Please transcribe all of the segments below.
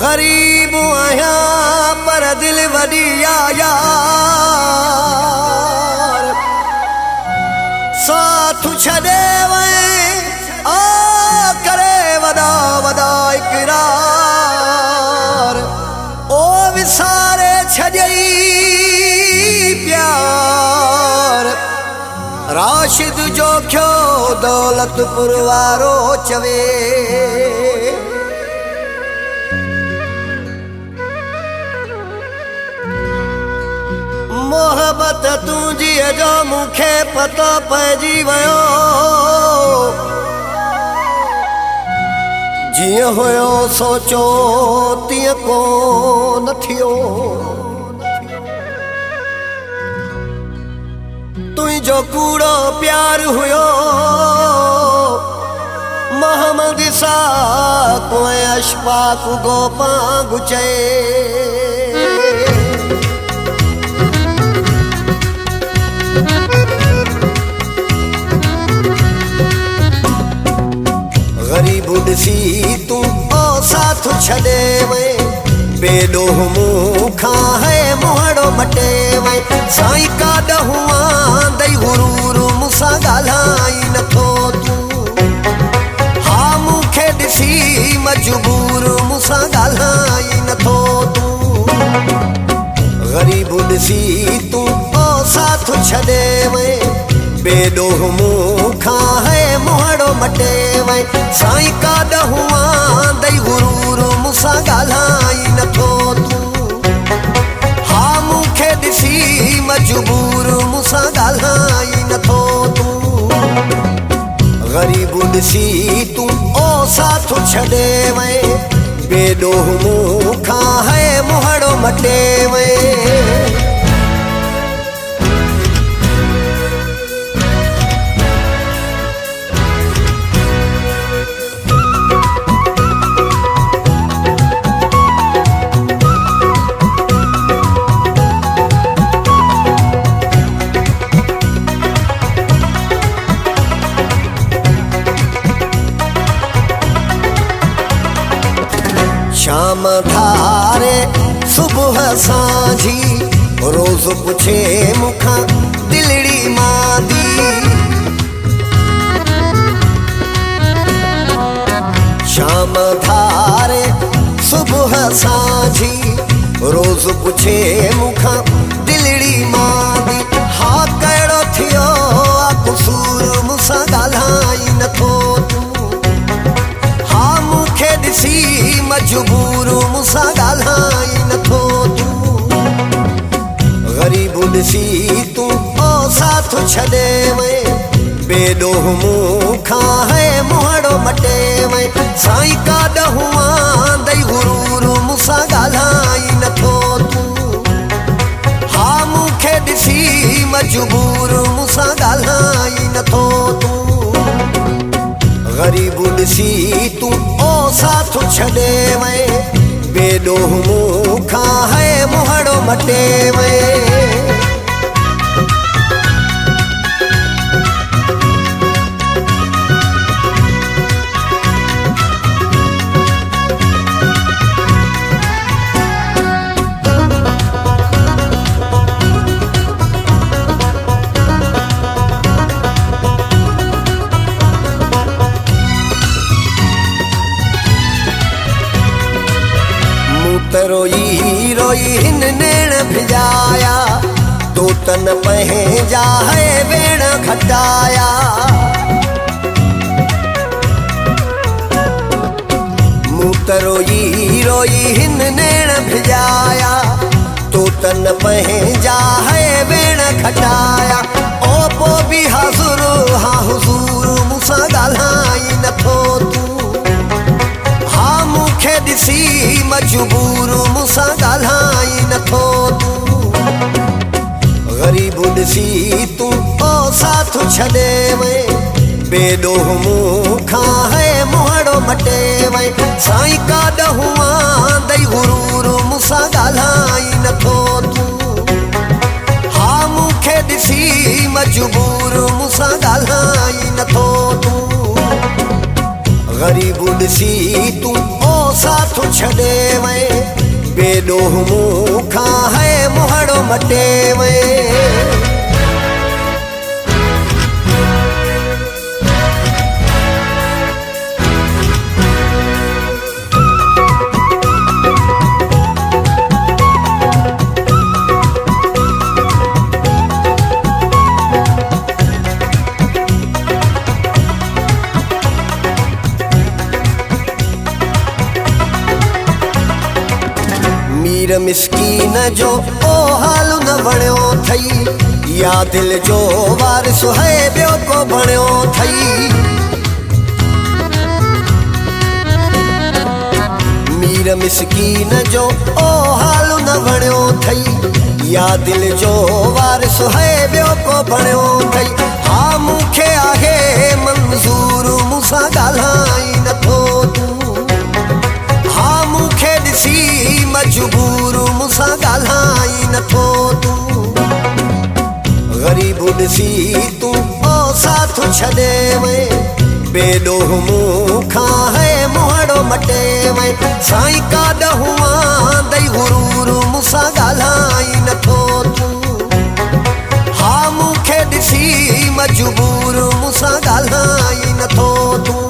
गरीब आया पर दिल वडी यार साथ छड़े वे आ करे वदा वदा इकरार ओ विसारे छजई प्यार राशिद जो क्यो दौलतपुर वारो चवे मोहब्बत तुझी जो मुखे पतो पइजी वयो जियो होयो सोचो तियो को न थियो तुझो कूड़ो प्यार हुयो मोहम्मद सा कोई अशफाक गोपा गुचे गरीब सी तू ओ साथ छड़े वे बेडो मुखा है मुहड़ो मटे वे साई का दहुआ दई गुरूर मुसा गालाई न थो तू हा मुखे दिसी मजबूर मुसा गालाई न थो तू गरीब सी तू ओ साथ छड़े वे बेडो मुखा है मुहड़ो मटे वे साई का दहुआ दई गुरूर मुसा गालाई न थो तू हा मुखे दिसी मजबूर मुसा गालाई न थो तू गरीब सी तू ओ साथ छड़े वे बेडो मुखा है मुहड़ो मटे वे शाम धारे सुबह सांझी रोज पुछे मुखा दिलड़ी मादी शाम धारे सुबह सांझी रोज पुछे मुखा दिलड़ी मादी हा कड़ो थियो आ कुसूर मुसा गालाई न थो तू हा मुखे दिसी मजबूर मुसा गालाई न थो तू गरीब सी तू ओ साथ छड़े वे बेडो मुखा है मुहड़ो मटे वे साई का दहुआ दई गुरूर मुसा गालाई न थो तू हा मुखे दिसी मजबूर मुसा गालाई न थो तू गरीब सी तू ओ साथ छड़े वे बेडो मुखा है मुहड़ो मटे वे रोई रोई हिन नेण भिजाया तो तन पहे जा है वेण घटाया मूत रोई रोई हिन नेण भिजाया तो तन पहे जा है वेण घटाया ओ पो भी हाज़ुर हा हुजूर मुसा गालाई न थो तू हा मुखे दिसी मजबूर मुसा गालाई न थो तू गरीब सी तू ओ साथ छड़े वे बेडो मुखा है मुहड़ो मटे वे साई का दहुआ दई गुरूर मुसा गालाई न थो तू हा मुखे दिसी मजबूर मुसा गालाई न थो तू गरीब सी तू ओ साथ छड़े वे बेॾोह मूंखां है मुहड़ो मटेवे मीर मिस्कीन जो ओ हाल न वणियो थई या दिल जो वारिस है ॿियो को बणियो थई मीर मिस्कीन जो ओ हाल न वणियो थई या दिल जो वारिस है ॿियो को बणियो थई हा मूंखे आहे मंज़ूर मूंसां ॻाल्हाई नथो तूं हा मूंखे ॾिसी मजबूर मूंसां ॻाल्हाई नथो तूं ग़रीब ॾिसी तूं ओ साथ छॾे वए बेॾोह मूंखां है मुहड़ो मटे वए साईं काॾ हुआ दई गुरूर मूंसां ॻाल्हाई नथो तूं हा मूंखे ॾिसी मजबूर मूंसां ॻाल्हाई नथो तूं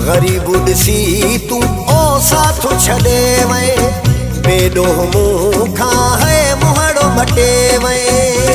ग़रीब ॾिसी तूं ओ साथ छॾे वए बेॾोह मूंखां है मुहड़ो मटे वए